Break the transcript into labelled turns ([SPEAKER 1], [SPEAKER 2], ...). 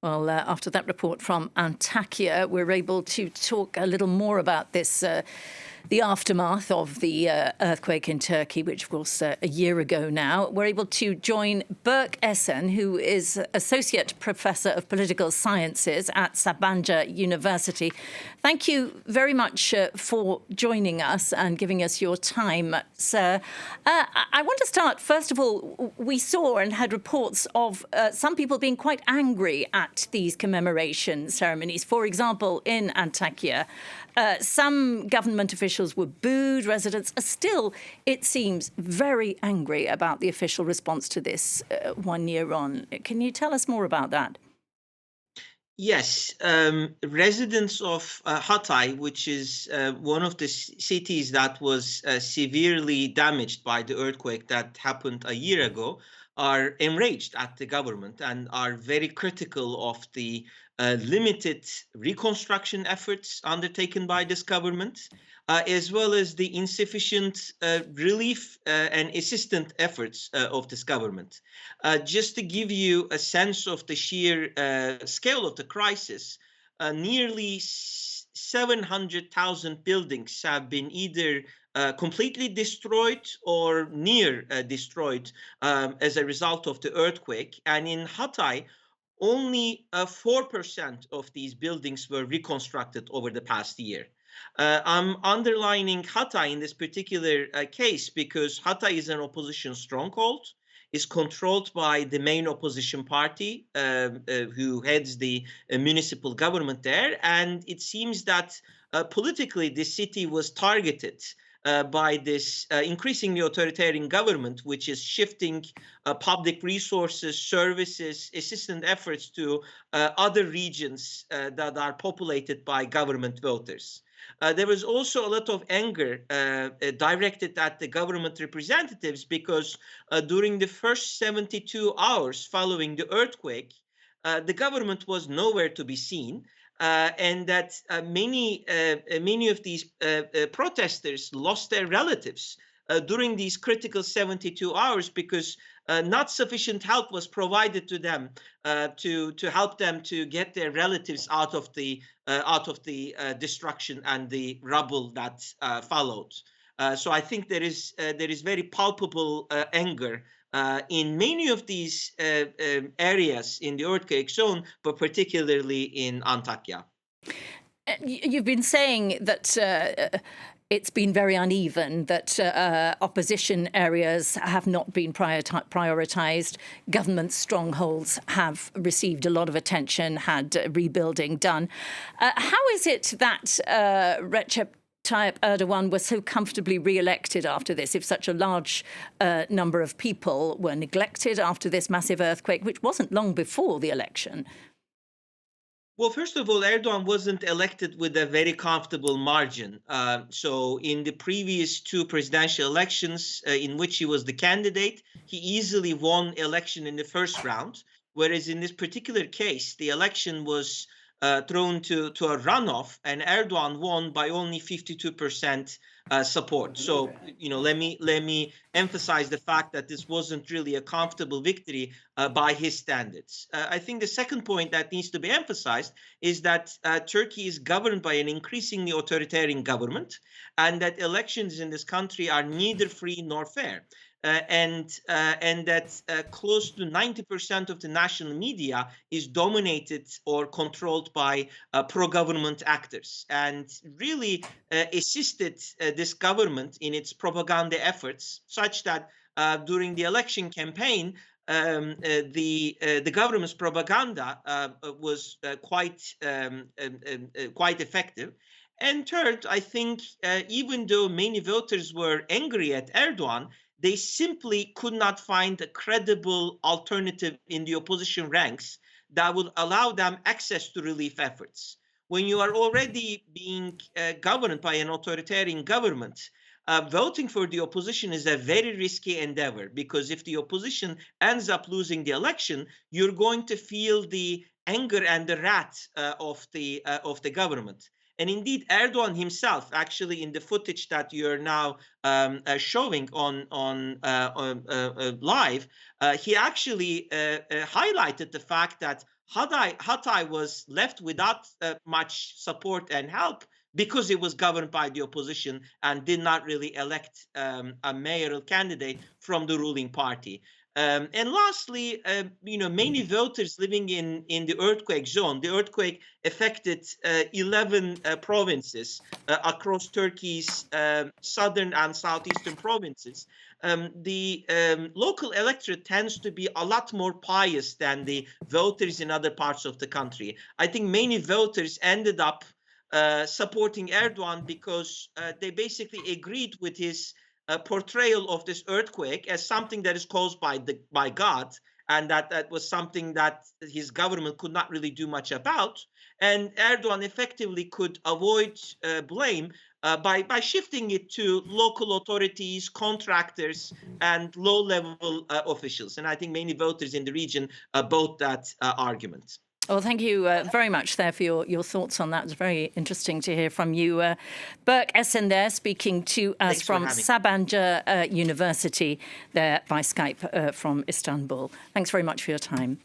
[SPEAKER 1] Well, after that report from Antakya, we're able to talk a little more about this, the aftermath of the earthquake in Turkey, which, of course, a year ago now. We're able to join Berk Esen, who is Associate Professor of Political Sciences at Sabancı University. Thank you very much for joining us and giving us your time, sir. I want to start, first of all, we saw and had reports of some people being quite angry at these commemoration ceremonies. For example, in Antakya, some government officials were booed. Residents are still, it seems, very angry about the official response to this 1 year on. Can you tell us more about that?
[SPEAKER 2] Yes, residents of Hatay, which is one of the cities that was severely damaged by the earthquake that happened a year ago, are enraged at the government and are very critical of the limited reconstruction efforts undertaken by this government, as well as the insufficient relief and assistance efforts of this government. Just to give you a sense of the sheer scale of the crisis, nearly 700,000 buildings have been either completely destroyed or near destroyed as a result of the earthquake. And in Hatay, only 4% of these buildings were reconstructed over the past year. I'm underlining Hatay in this particular case because Hatay is an opposition stronghold, is controlled by the main opposition party who heads the municipal government there. And it seems that politically the city was targeted by this increasingly authoritarian government, which is shifting public resources, services, assistance efforts to other regions that are populated by government voters. There was also a lot of anger directed at the government representatives because during the first 72 hours following the earthquake, the government was nowhere to be seen. And that many of these protesters lost their relatives during these critical 72 hours because not sufficient help was provided to them to help them to get their relatives out of the destruction and the rubble that followed. So I think there is very palpable anger in many of these areas in the earthquake zone, but particularly in Antakya.
[SPEAKER 1] You've been saying that it's been very uneven, that opposition areas have not been prioritised. Government strongholds have received a lot of attention, had rebuilding done. How is it that Recep Tayyip Erdogan was so comfortably re-elected after this, if such a large number of people were neglected after this massive earthquake, which wasn't long before the election?
[SPEAKER 2] Well, first of all, Erdogan wasn't elected with a very comfortable margin. So in the previous two presidential elections in which he was the candidate, he easily won election in the first round. Whereas in this particular case, the election was thrown to a runoff, and Erdogan won by only 52% support. So, let me emphasize the fact that this wasn't really a comfortable victory by his standards. I think the second point that needs to be emphasized is that Turkey is governed by an increasingly authoritarian government, and that elections in this country are neither free nor fair. And that close to 90% of the national media is dominated or controlled by pro-government actors, and really assisted this government in its propaganda efforts, such that during the election campaign, the government's propaganda was quite effective. And third, I think even though many voters were angry at Erdogan, they simply could not find a credible alternative in the opposition ranks that would allow them access to relief efforts. When you are already being governed by an authoritarian government, voting for the opposition is a very risky endeavor, because if the opposition ends up losing the election, you're going to feel the anger and the wrath of the government. And indeed, Erdogan himself, actually, in the footage that you're now showing on live, he actually highlighted the fact that Hatay was left without much support and help because it was governed by the opposition and did not really elect a mayoral candidate from the ruling party. And lastly, many voters living in the earthquake zone. The earthquake affected 11 provinces across Turkey's southern and southeastern provinces. The local electorate tends to be a lot more pious than the voters in other parts of the country. I think many voters ended up supporting Erdogan because they basically agreed with his portrayal of this earthquake as something that is caused by God, and that was something that his government could not really do much about. And Erdogan effectively could avoid blame by shifting it to local authorities, contractors, and low-level officials. And I think many voters in the region bought that argument.
[SPEAKER 1] Well, thank you very much there for your thoughts on that. It's very interesting to hear from you. Berk Esen there speaking to us from Sabancı University there by Skype from Istanbul. Thanks very much for your time.